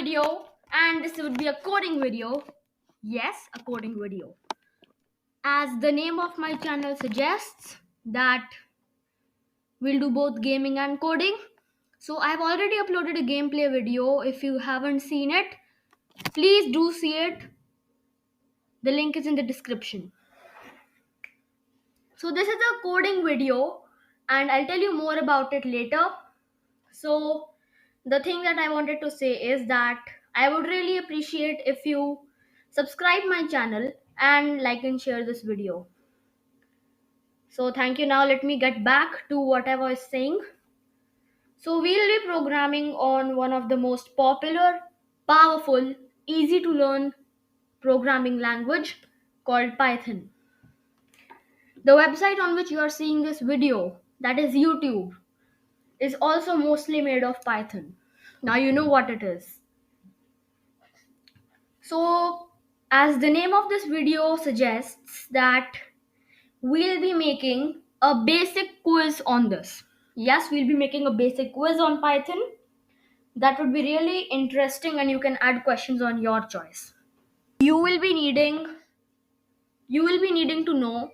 video, and this would be a coding video. Yes, a coding video. As the name of my channel suggests, that we'll do both gaming and coding. So I've already uploaded a gameplay video. If you haven't seen it, please do see it. The link is in the description. So this is a coding video, and I'll tell you more about it later. So the thing that I wanted to say is that I would really appreciate if you subscribe my channel and like and share this video. So thank you. Now let me get back to what I was saying. So we'll be programming on one of the most popular, powerful, easy to learn programming language called Python. The website on which you are seeing this video, that is YouTube, is also mostly made of Python. Now you know what it is. So, as the name of this video suggests, that we'll be making a basic quiz on this. Yes, we'll be making a basic quiz on Python. That would be really interesting, and you can add questions on your choice. You will be needing to know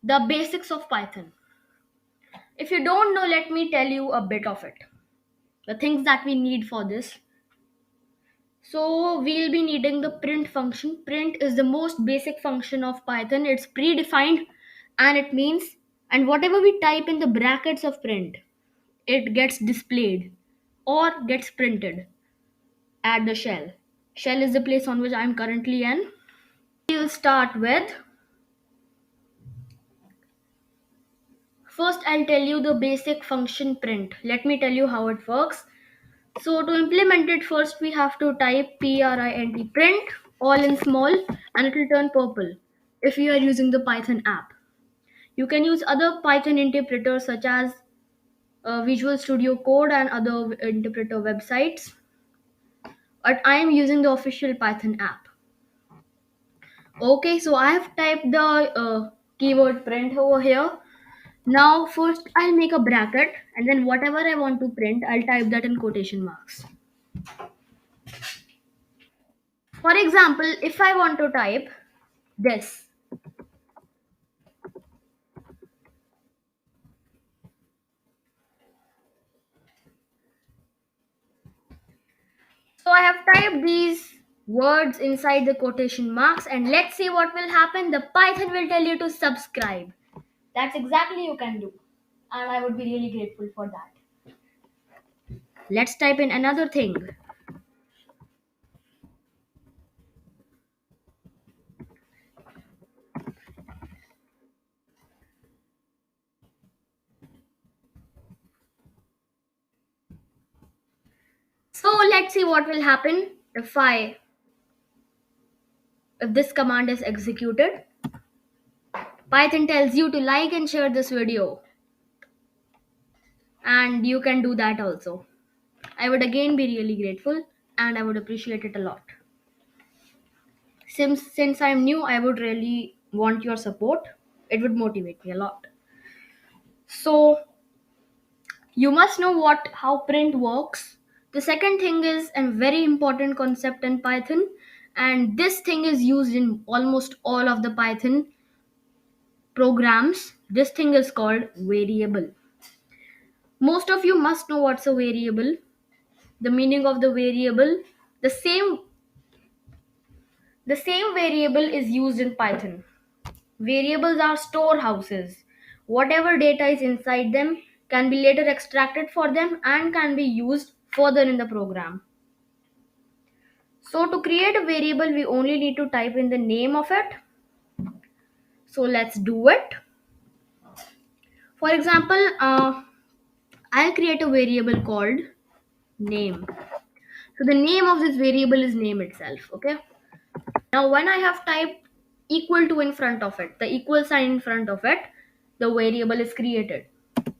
the basics of Python. If you don't know, let me tell you a bit of it. The things that we need for this. So we'll be needing the print function. Print is the most basic function of Python. It's predefined, and it means, and whatever we type in the brackets of print, it gets displayed or gets printed at the shell. Shell is the place on which I'm currently in. We'll start with, first I'll tell you the basic function print. Let me tell you how it works. So to implement it, first we have to type print all in small, and it will turn purple if you are using the Python app. You can use other Python interpreters such as Visual Studio Code and other interpreter websites, but I am using the official Python app. Okay, so I have typed the keyword print over here. Now first I'll make a bracket, and then whatever I want to print, I'll type that in quotation marks. For example, if I want to type this, so I have typed these words inside the quotation marks, and let's see what will happen. The Python will tell you to subscribe. That's exactly you can do, and I would be really grateful for that. Let's type in another thing. So let's see what will happen if this command is executed. Python tells you to like and share this video, and you can do that also. I would again be really grateful, and I would appreciate it a lot. Since I'm new, I would really want your support. It would motivate me a lot. So you must know what how print works. The second thing is a very important concept in Python, and this thing is used in almost all of the Python programs. This thing is called variable. Most of you must know what's a variable, the meaning of the variable. The same the same variable is used in Python. Variables are storehouses. Whatever data is inside them can be later extracted for them and can be used further in the program. So to create a variable, we only need to type in the name of it. So let's do it. For example, I'll create a variable called name. So the name of this variable is name itself. Okay. Now when I have typed equal to in front of it, the equal sign in front of it, the variable is created.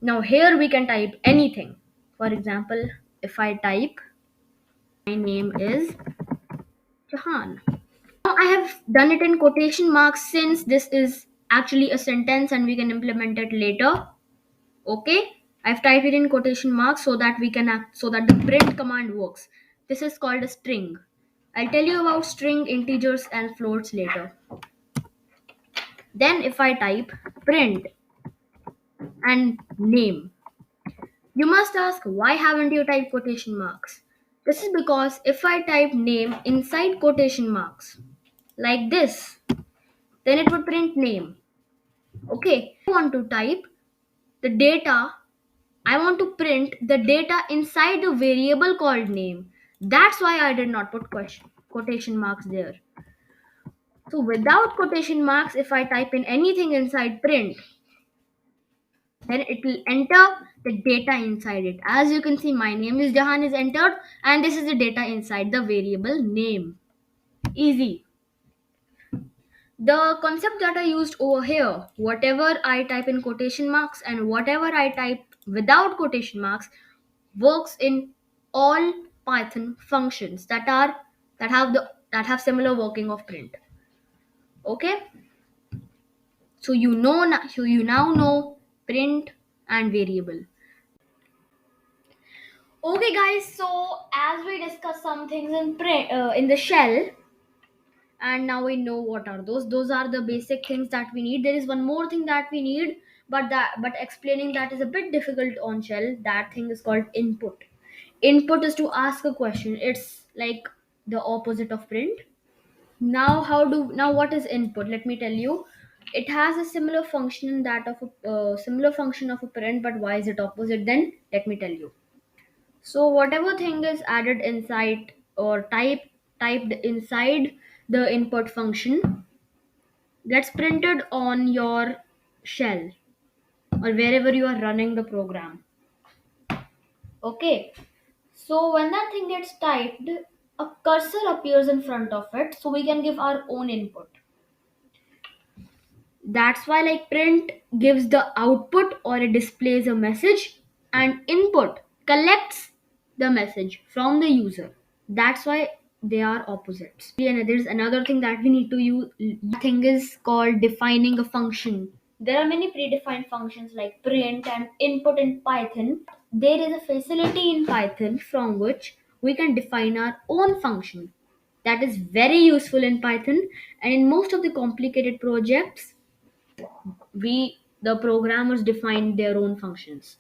Now here we can type anything. For example, if I type my name is Jahan. Now I have done it in quotation marks since this is actually a sentence and we can implement it later. Okay, I've typed it in quotation marks so that we can so that the print command works. This is called a string. I'll tell you about string, integers, and floats later. Then, if I type print and name, you must ask, why haven't you typed quotation marks? This is because if I type name inside quotation marks, like this, then it would print name. Okay, I want to type the data, I want to print the data inside the variable called name. That's why I did not put quotation marks there. So without quotation marks, if I type in anything inside print, then it will enter the data inside it. As you can see, my name is Jahan is entered, and this is the data inside the variable name. Easy. The concept that I used over here, whatever I type in quotation marks and whatever I type without quotation marks, works in all Python functions that have similar working of print. Okay, so you now know print and variable. Okay, guys. So as we discussed some things in print in the shell, and now we know what are those. Those are the basic things that we need. There is one more thing that we need, but explaining that is a bit difficult on shell. That thing is called input. Input is to ask a question. It's like the opposite of print. Now what is input? Let me tell you. It has a similar function that of a similar function of a print, but why is it opposite? Then let me tell you. So whatever thing is added inside or typed inside the input function gets printed on your shell or wherever you are running the program. Okay. So when that thing gets typed, a cursor appears in front of it, so we can give our own input. That's why like print gives the output or it displays a message, and input collects the message from the user. That's why they are opposites. And there's another thing that we need to use. That thing is called defining a function. There are many predefined functions like print and input in Python. There is a facility in Python from which we can define our own function. That is very useful in Python, and in most of the complicated projects we the programmers define their own functions.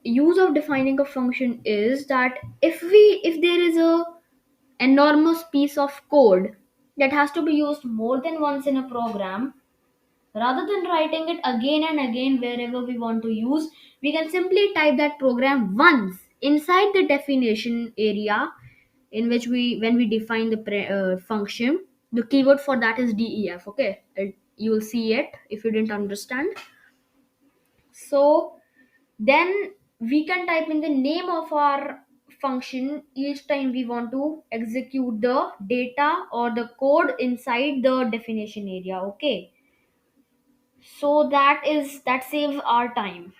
Use of defining a function is that if there is a enormous piece of code that has to be used more than once in a program, rather than writing it again and again wherever we want to use, we can simply type that program once inside the definition area in which when we define the function. The keyword for that is def. Okay, you will see it if you didn't understand. So then we can type in the name of our function each time we want to execute the data or the code inside the definition area. Okay, so that saves our time.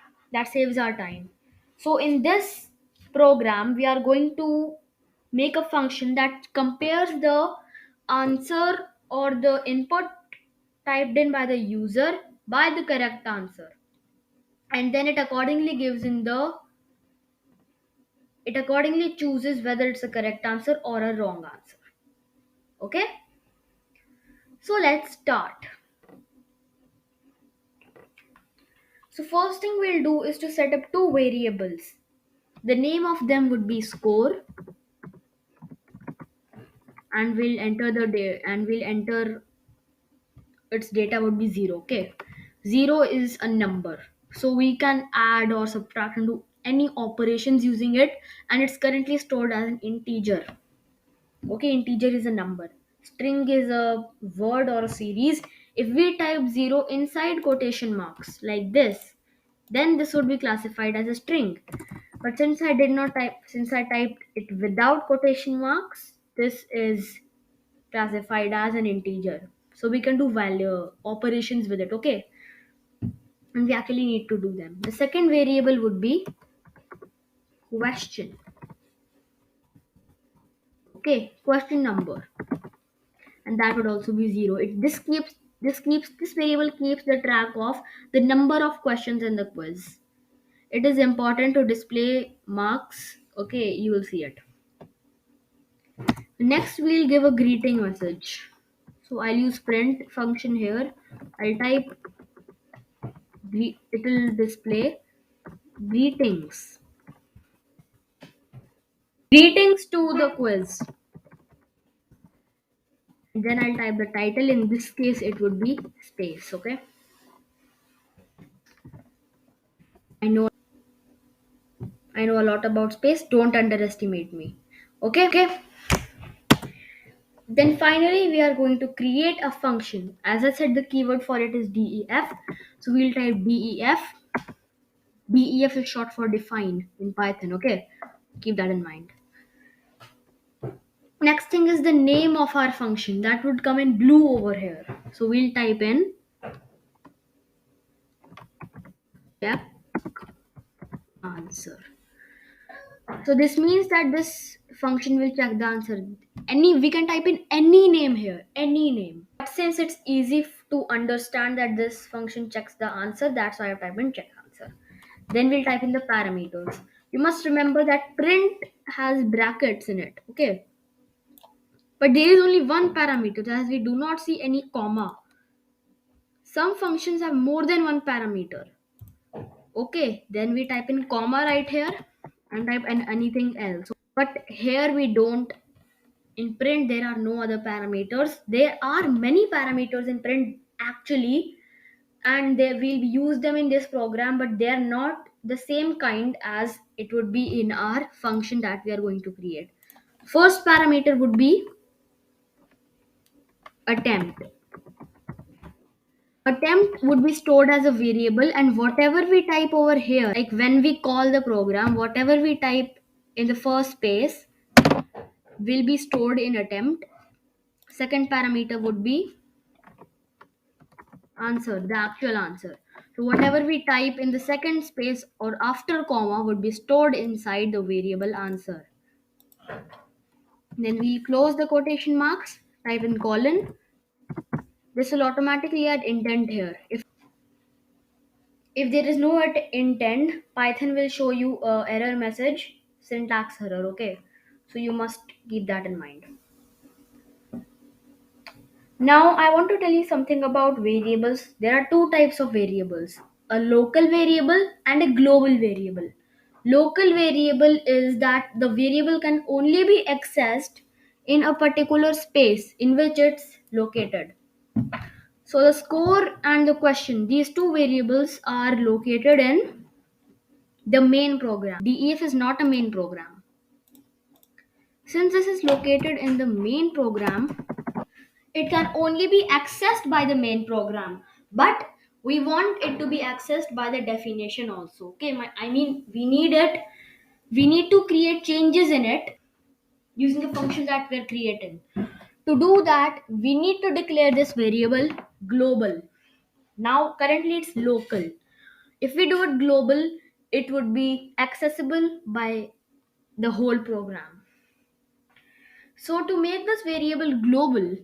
So in this program we are going to make a function that compares the answer or the input typed in by the user by the correct answer, and then it accordingly chooses whether it's a correct answer or a wrong answer. Okay, so let's start. So first thing we'll do is to set up two variables. The name of them would be score, and we'll enter its data would be 0. Okay, 0 is a number, so we can add or subtract and do any operations using it, and it's currently stored as an integer. Okay, integer is a number. String is a word or a series. If we type 0 inside quotation marks like this, then this would be classified as a string. But since I typed it without quotation marks, this is classified as an integer. So we can do value operations with it. Okay, and we actually need to do them. The second variable would be question. Okay, question number, and that would also be 0. This variable keeps the track of the number of questions in the quiz. It is important to display marks. Okay, you will see it. Next, we'll give a greeting message. So I'll use print function here. I'll type it will display greetings. Greetings to the quiz. Then I'll type the title. In this case, it would be space. Okay. I know I know a lot about space. Don't underestimate me. Okay. Okay. Then finally, we are going to create a function. As I said, the keyword for it is def. So we'll type def. Def is short for define in Python. Okay. Keep that in mind. Next thing is the name of our function that would come in blue over here. So we'll type in check answer. So this means that this function will check the answer. We can type in any name here, any name. But since it's easy to understand that this function checks the answer, that's why I type in check answer. Then we'll type in the parameters. You must remember that print has brackets in it. Okay. But there is only one parameter as we do not see any comma. Some functions have more than one parameter. Okay, then we type in comma right here and type in anything else. But here we don't. In print, there are no other parameters. There are many parameters in print actually, and they will use them in this program, but they are not the same kind as it would be in our function that we are going to create. First parameter would be attempt. Attempt would be stored as a variable, and whatever we type over here, like when we call the program, whatever we type in the first space will be stored in attempt. Second parameter would be answer, the actual answer. So whatever we type in the second space or after comma would be stored inside the variable answer. Then we close the quotation marks, type in colon. This will automatically add intent here. If there is no intent, Python will show you a error message, syntax error. Okay, so you must keep that in mind. Now I want to tell you something about variables. There are two types of variables: a local variable and a global variable. Local variable is that the variable can only be accessed in a particular space in which it's located. So the score and the question, these two variables are located in the main program. DEF is not a main program. Since this is located in the main program, it can only be accessed by the main program. But we want it to be accessed by the definition also. Okay, I mean, we need it. We need to create changes in it using the function that we're creating. To do that, we need to declare this variable global. Now, currently it's local. If we do it global, it would be accessible by the whole program. So to make this variable global,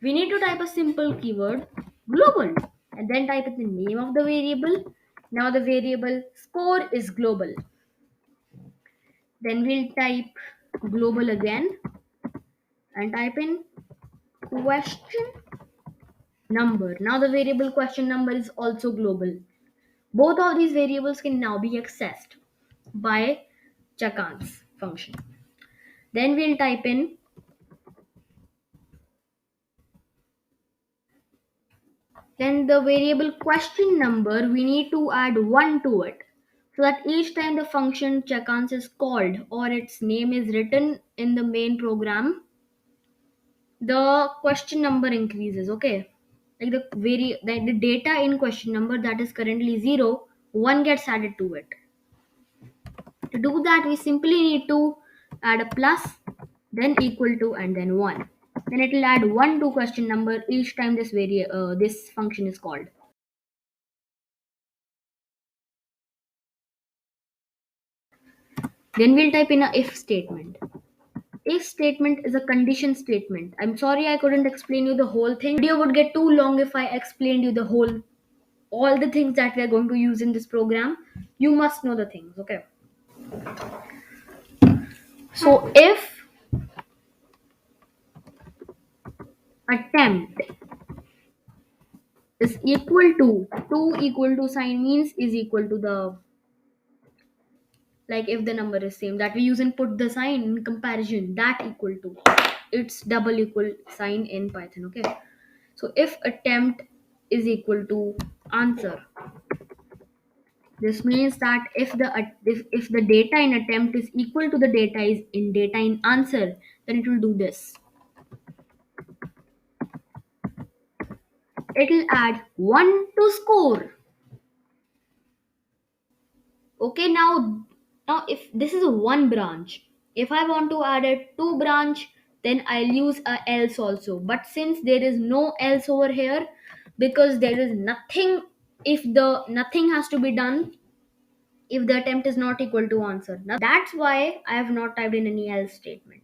we need to type a simple keyword global and then type in the name of the variable. Now the variable score is global. Then we'll type global again and type in question number. Now the variable question number is also global. Both of these variables can now be accessed by checkAns function. Then we'll type in then the variable question number, we need to add 1 to it. So that each time the function checkAns is called or its name is written in the main program, the question number increases. Okay, like the data in question number that is currently 0, 1 gets added to it. To do that, we simply need to add a plus, then equal to, and then 1. Then it will add 1 to question number each time this function is called. Then we'll type in a if statement. If statement is a condition statement. I'm sorry I couldn't explain you the whole thing. Video would get too long if I explained you the all the things that we are going to use in this program. You must know the things, okay? So if attempt is equal to 2 equal to sign means is equal to the, like if the number is same that we use and put the sign in comparison, that equal to, it's double equal sign in Python. Okay, so if attempt is equal to answer, this means that if the data in attempt is equal to the data is in data in answer, then it will do this. It will add 1 to score. Okay, now if this is a one branch, if I want to add a two branch, then I'll use a else also. But since there is no else over here, because there is nothing, if the nothing has to be done if the attempt is not equal to answer. Now that's why I have not typed in any else statement.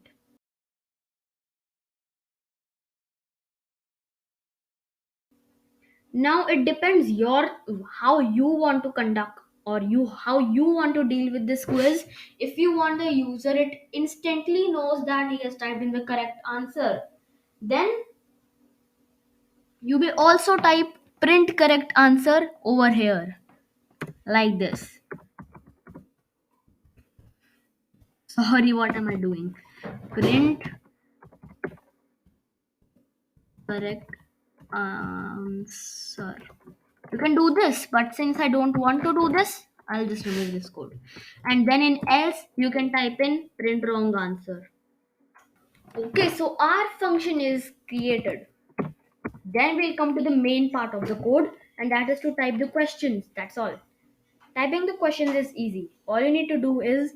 Now it depends your how you want to conduct, or you how you want to deal with this quiz. If you want the user it instantly knows that he has typed in the correct answer, then you will also type print correct answer over here, like this. Sorry, what am I doing? Print correct answer. You can do this, but since I don't want to do this, I'll just remove this code. And then in else, you can type in print wrong answer. Okay, so our function is created. Then we'll come to the main part of the code, and that is to type the questions. That's all. Typing the questions is easy. All you need to do is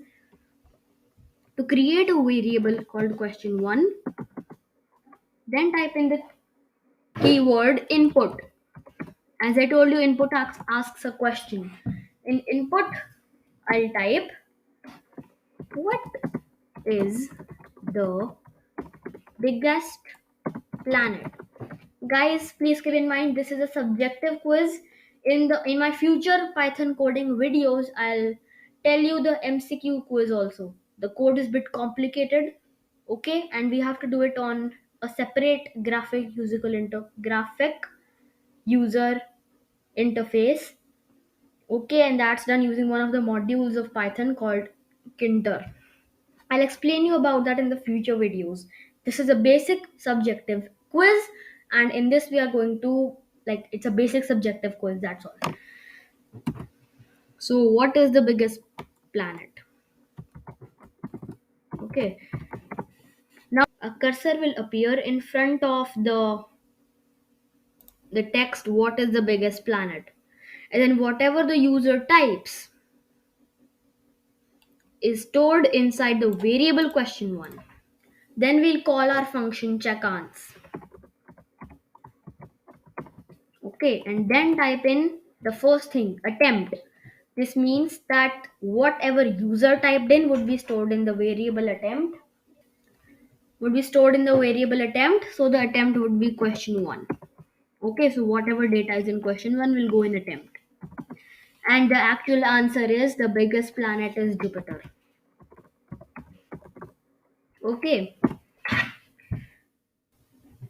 to create a variable called question1, then type in the keyword input. As I told you, input asks a question. In input, I'll type what is the biggest planet. Guys, please keep in mind this is a subjective quiz. In my future Python coding videos, I'll tell you the MCQ quiz also. The code is a bit complicated, okay, and we have to do it on a separate graphic user interface. Okay, and that's done using one of the modules of Python called Kinter. I'll explain you about that in the future videos. This is a basic subjective quiz, and in this we are going to, like, it's a basic subjective quiz, that's all. So what is the biggest planet? Okay, now a cursor will appear in front of the text what is the biggest planet, and then whatever the user types is stored inside the variable question1. Then we'll call our function checkAns. Okay, and then type in the first thing, attempt. This means that whatever user typed in would be stored in the variable attempt. So the attempt would be question1. Okay, so whatever data is in question1 will go in attempt. And the actual answer is the biggest planet is Jupiter. Okay,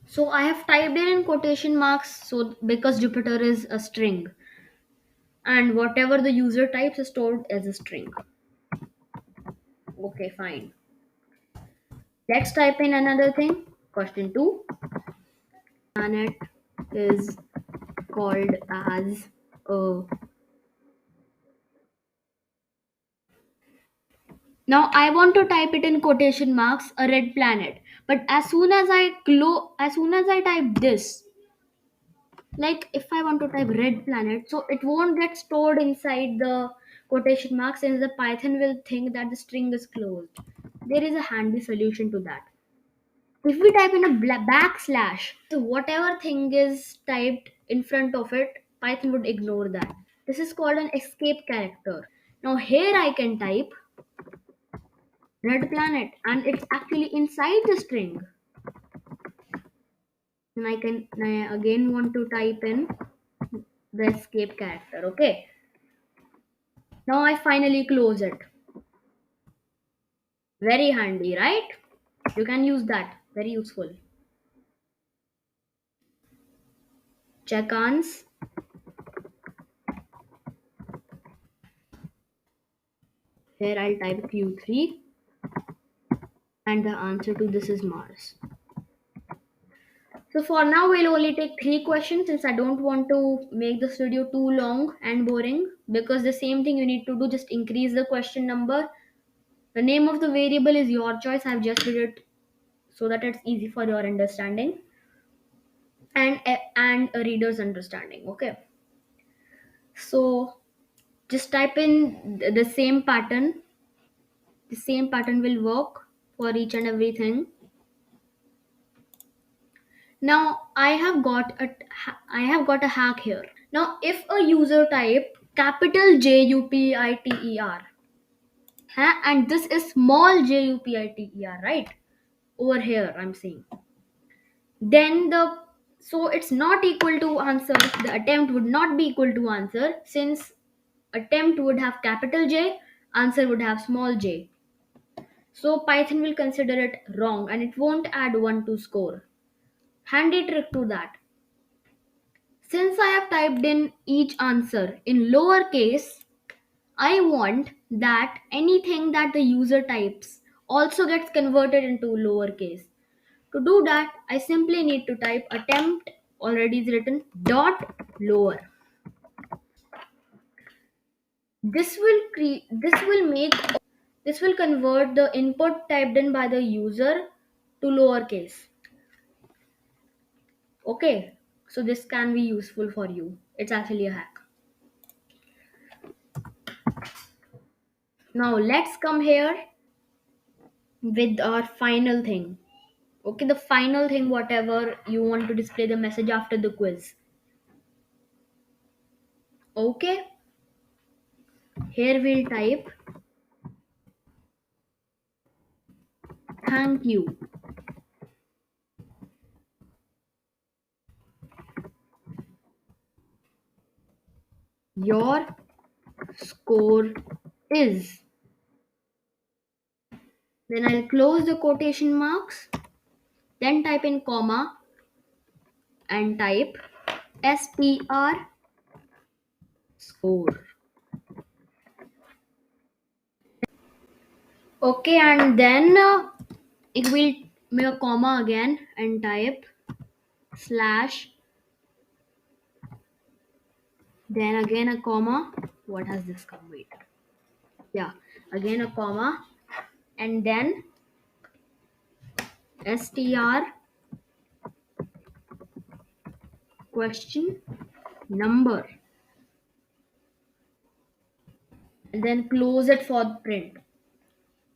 so I have typed in quotation marks, so because Jupiter is a string, and whatever the user types is stored as a string. Okay, fine. Let's type in another thing. Question 2. Planet is called as a. Now I want to type it in quotation marks, a red planet. But as soon as I type this, like if I want to type red planet, so it won't get stored inside the quotation marks, since the Python will think that the string is closed. There is a handy solution to that. If we type in a backslash, so whatever thing is typed in front of it, Python would ignore that. This is called an escape character. Now here I can type red planet, and it's actually inside the string. And I again want to type in the escape character. Okay, now I finally close it. Very handy, right? You can use that, very useful. Check-ons. Here I'll type Q3 and the answer to this is Mars. So for now we'll only take three questions since I don't want to make this video too long and boring, because the same thing you need to do, just increase the question number. The name of the variable is your choice. I've just did it so that it's easy for your understanding and a reader's understanding. Okay. So just type in the same pattern. The same pattern will work for each and everything. Now I have got a hack here. Now if a user type capital JUPITER, and this is small JUPITER, right? Over here I'm saying. Then so it's not equal to answer. The attempt would not be equal to answer, since attempt would have capital J, answer would have small j. So Python will consider it wrong and it won't add 1 to score. Handy trick to that. Since I have typed in each answer in lowercase, I want that anything that the user types also gets converted into lowercase. To do that, I simply need to type attempt, already is written, dot lower. This will convert the input typed in by the user to lowercase. Okay, so this can be useful for you. It's actually a hack. Now let's come here with our final thing. Okay, the final thing, whatever you want to display the message after the quiz. Okay, here we'll type thank you. Your score is. Then I'll close the quotation marks, then type in comma and type STR score. Okay, and then it will make a comma again and type slash, then again a comma. What has this come? Wait. Yeah, again a comma and then STR question number, and then close it for print.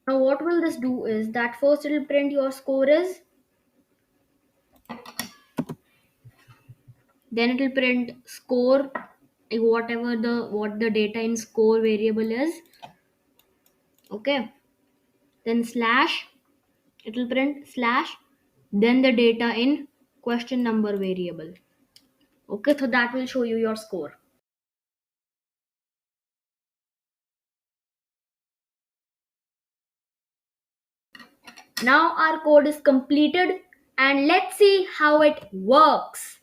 Now what will this do is that first it will print your score is, then it will print score, whatever what the data in score variable is. Okay, then slash, it will print slash, then the data in question number variable. Okay, so that will show you your score. Now our code is completed and let's see how it works.